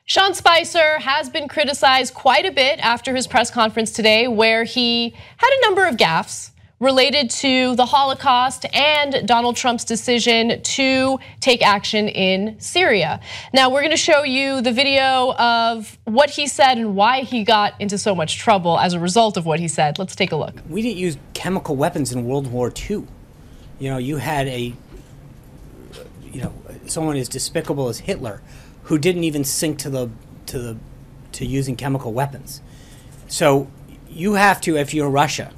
Sean Spicer has been criticized quite a bit after his press conference today, where he had a number of gaffes related to the Holocaust and Donald Trump's decision to take action in Syria. Now, we're gonna show you the video of what he said and why he got into so much trouble as a result of what he said. Let's take a look. We didn't use chemical weapons in World War II. You know, you had someone as despicable as Hitler who didn't even sink to using chemical weapons. So you have to, if you're Russia,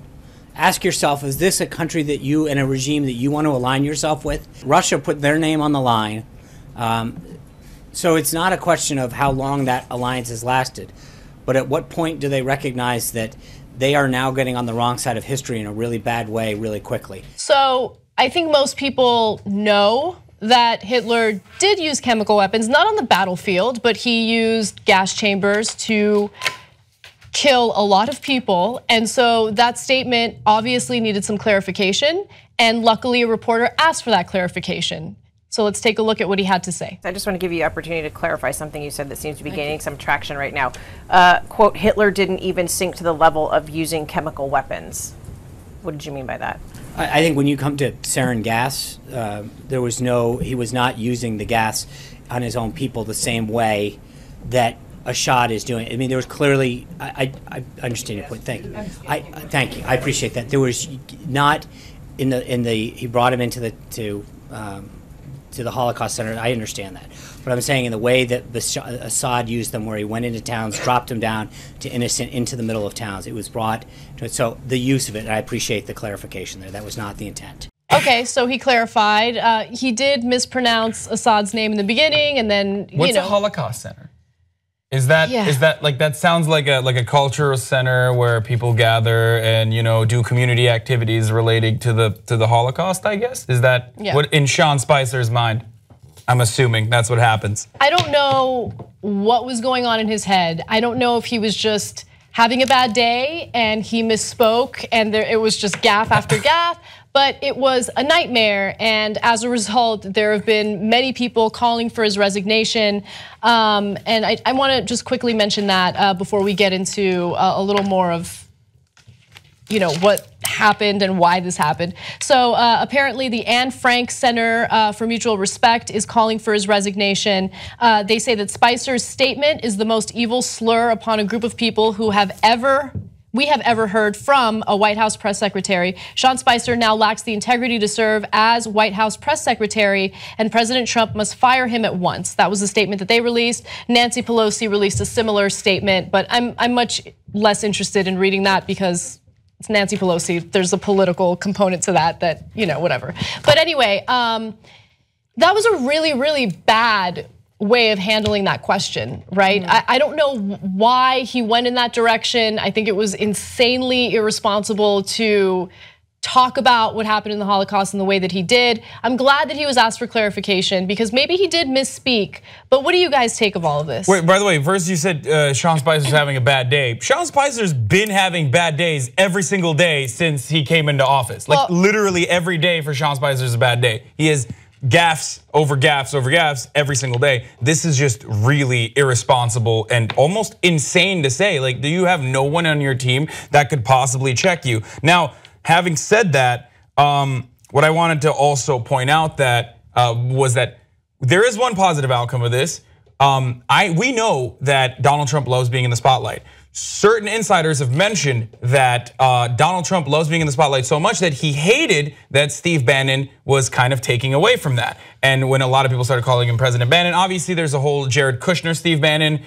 ask yourself, is this a country that you and a regime that you want to align yourself with? Russia put their name on the line. So it's not a question of how long that alliance has lasted, but at what point do they recognize that they are now getting on the wrong side of history in a really bad way really quickly? So I think most people know that Hitler did use chemical weapons, not on the battlefield, but he used gas chambers to kill a lot of people. And so that statement obviously needed some clarification. And luckily a reporter asked for that clarification. So let's take a look at what he had to say. I just want to give you the opportunity to clarify something you said that seems to be gaining some traction right now. Quote, Hitler didn't even sink to the level of using chemical weapons. What did you mean by that? I think when you come to sarin gas, he was not using the gas on his own people the same way that Assad is doing. I mean, there was clearly, I understand your point, thank you. Thank you, I appreciate that. There was not he brought him into to the Holocaust Center, I understand that. But I'm saying in the way that Assad used them, where he went into towns, dropped them down to innocent into the middle of towns, it was brought to it. So the use of it, and I appreciate the clarification there, that was not the intent. Okay, so he clarified. He did mispronounce Assad's name in the beginning, and then, What's a Holocaust Center? Is that like, that sounds like a cultural center where people gather and do community activities relating to the Holocaust, I guess? Is that what in Sean Spicer's mind? I'm assuming that's what happens. I don't know what was going on in his head. I don't know if he was just having a bad day and he misspoke and it was just gaffe after gaffe. But it was a nightmare, and as a result, there have been many people calling for his resignation. And I want to just quickly mention that before we get into a little more of what happened and why this happened. So apparently the Anne Frank Center for Mutual Respect is calling for his resignation. They say that Spicer's statement is the most evil slur upon a group of people who we have ever heard from a White House press secretary. Sean Spicer now lacks the integrity to serve as White House press secretary, and President Trump must fire him at once. That was the statement that they released. Nancy Pelosi released a similar statement, but I'm much less interested in reading that because it's Nancy Pelosi. There's a political component to that whatever. But anyway, that was a really, really bad way of handling that question, right? I don't know why he went in that direction. I think it was insanely irresponsible to talk about what happened in the Holocaust in the way that he did. I'm glad that he was asked for clarification because maybe he did misspeak, but what do you guys take of all of this? Wait, by the way, first you said Sean Spicer's having a bad day. Sean Spicer's been having bad days every single day since he came into office. Like literally every day for Sean Spicer's a bad day. He has gaffes over gaffes over gaffes every single day. This is just really irresponsible and almost insane to say. Like, do you have no one on your team that could possibly check you? Now, having said that, what I wanted to also point out that was that there is one positive outcome of this. We know that Donald Trump loves being in the spotlight. Certain insiders have mentioned that Donald Trump loves being in the spotlight so much that he hated that Steve Bannon was kind of taking away from that. And when a lot of people started calling him President Bannon, obviously there's a whole Jared Kushner, Steve Bannon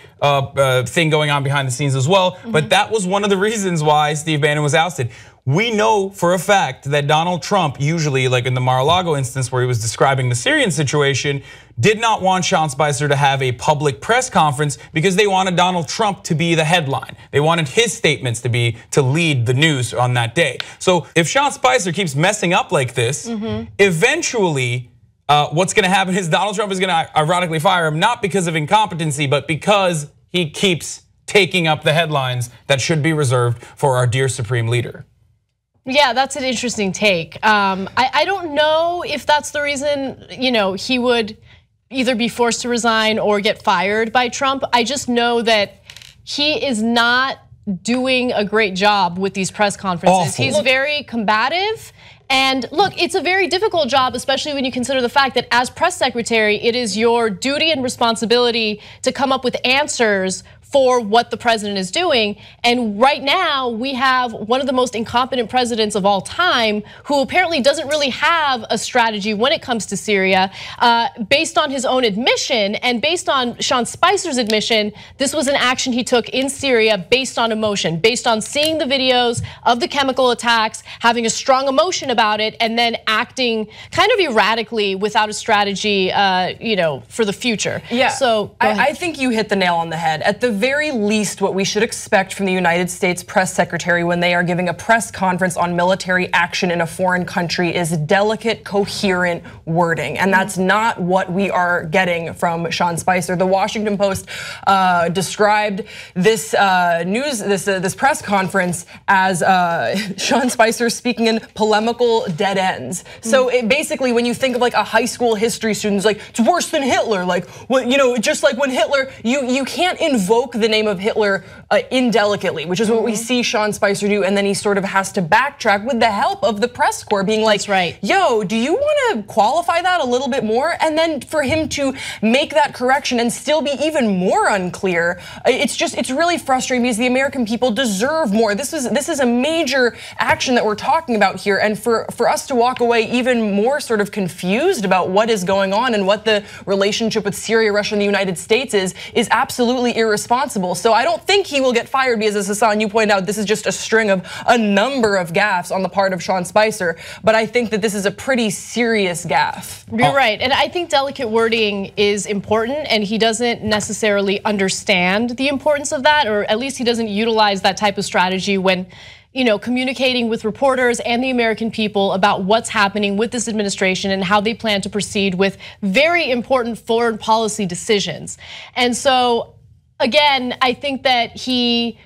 thing going on behind the scenes as well. But that was one of the reasons why Steve Bannon was ousted. We know for a fact that Donald Trump usually, like in the Mar-a-Lago instance where he was describing the Syrian situation, did not want Sean Spicer to have a public press conference because they wanted Donald Trump to be the headline. They wanted his statements to lead the news on that day. So if Sean Spicer keeps messing up like this, eventually what's gonna happen is Donald Trump is gonna ironically fire him, not because of incompetency, but because he keeps taking up the headlines that should be reserved for our dear supreme leader. Yeah, that's an interesting take. I don't know if that's the reason, he would either be forced to resign or get fired by Trump. I just know that he is not doing a great job with these press conferences. Awful. He's very combative. And look, it's a very difficult job, especially when you consider the fact that as press secretary, it is your duty and responsibility to come up with answers for what the president is doing. And right now, we have one of the most incompetent presidents of all time who apparently doesn't really have a strategy when it comes to Syria. Based on his own admission and based on Sean Spicer's admission, this was an action he took in Syria based on emotion, based on seeing the videos of the chemical attacks, having a strong emotion about it, and then acting kind of erratically without a strategy, for the future. Yeah, so I think you hit the nail on the head. At the very least, what we should expect from the United States press secretary when they are giving a press conference on military action in a foreign country is delicate, coherent wording. And that's not what we are getting from Sean Spicer. The Washington Post described this this press conference as Sean Spicer speaking in polemical dead ends. So it basically, when you think of like a high school history student, it's like, it's worse than Hitler. Like, well, just like when Hitler, you can't invoke the name of Hitler indelicately, which is what we see Sean Spicer do, and then he sort of has to backtrack with the help of the press corps being like, yo, do you want to qualify that a little bit more? And then for him to make that correction and still be even more unclear, it's really frustrating because the American people deserve more. This is a major action that we're talking about here, and for us to walk away even more sort of confused about what is going on and what the relationship with Syria, Russia, and the United States is absolutely irresponsible. So I don't think he will get fired because, as Hassan, you pointed out, this is just a string of a number of gaffes on the part of Sean Spicer. But I think that this is a pretty serious gaffe. You're right, and I think delicate wording is important, and he doesn't necessarily understand the importance of that, or at least he doesn't utilize that type of strategy when communicating with reporters and the American people about what's happening with this administration and how they plan to proceed with very important foreign policy decisions. And so, again, I think that he,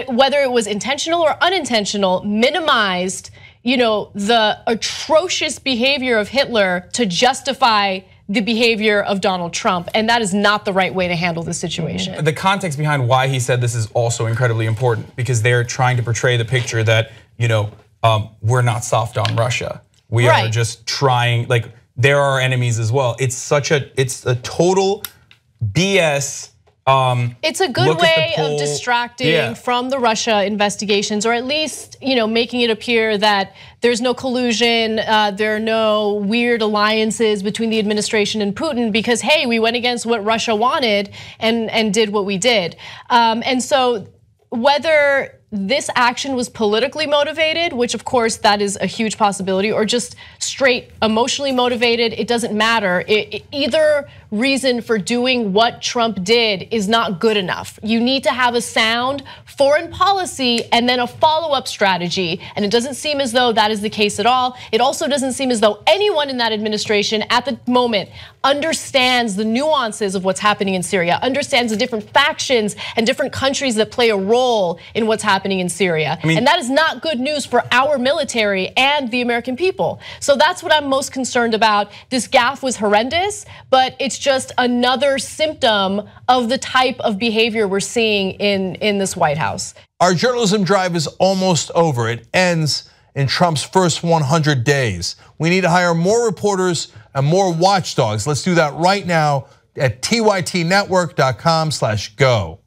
whether it was intentional or unintentional, minimized, the atrocious behavior of Hitler to justify the behavior of Donald Trump, and that is not the right way to handle this situation. The context behind why he said this is also incredibly important, because they're trying to portray the picture that, we're not soft on Russia. We are just trying, like, there are enemies as well. It's a total BS. It's a good way of distracting from the Russia investigations, or at least making it appear that there's no collusion, there are no weird alliances between the administration and Putin because, hey, we went against what Russia wanted and did what we did. And so whether this action was politically motivated, which of course that is a huge possibility, or just straight emotionally motivated, it doesn't matter. Either reason for doing what Trump did is not good enough. You need to have a sound foreign policy and then a follow-up strategy. And it doesn't seem as though that is the case at all. It also doesn't seem as though anyone in that administration at the moment understands the nuances of what's happening in Syria, understands the different factions and different countries that play a role in what's happening in Syria. And that is not good news for our military and the American people. So that's what I'm most concerned about. This gaffe was horrendous, but it's just another symptom of the type of behavior we're seeing in this White House. Our journalism drive is almost over. It ends in Trump's first 100 days. We need to hire more reporters and more watchdogs. Let's do that right now at tytnetwork.com/go.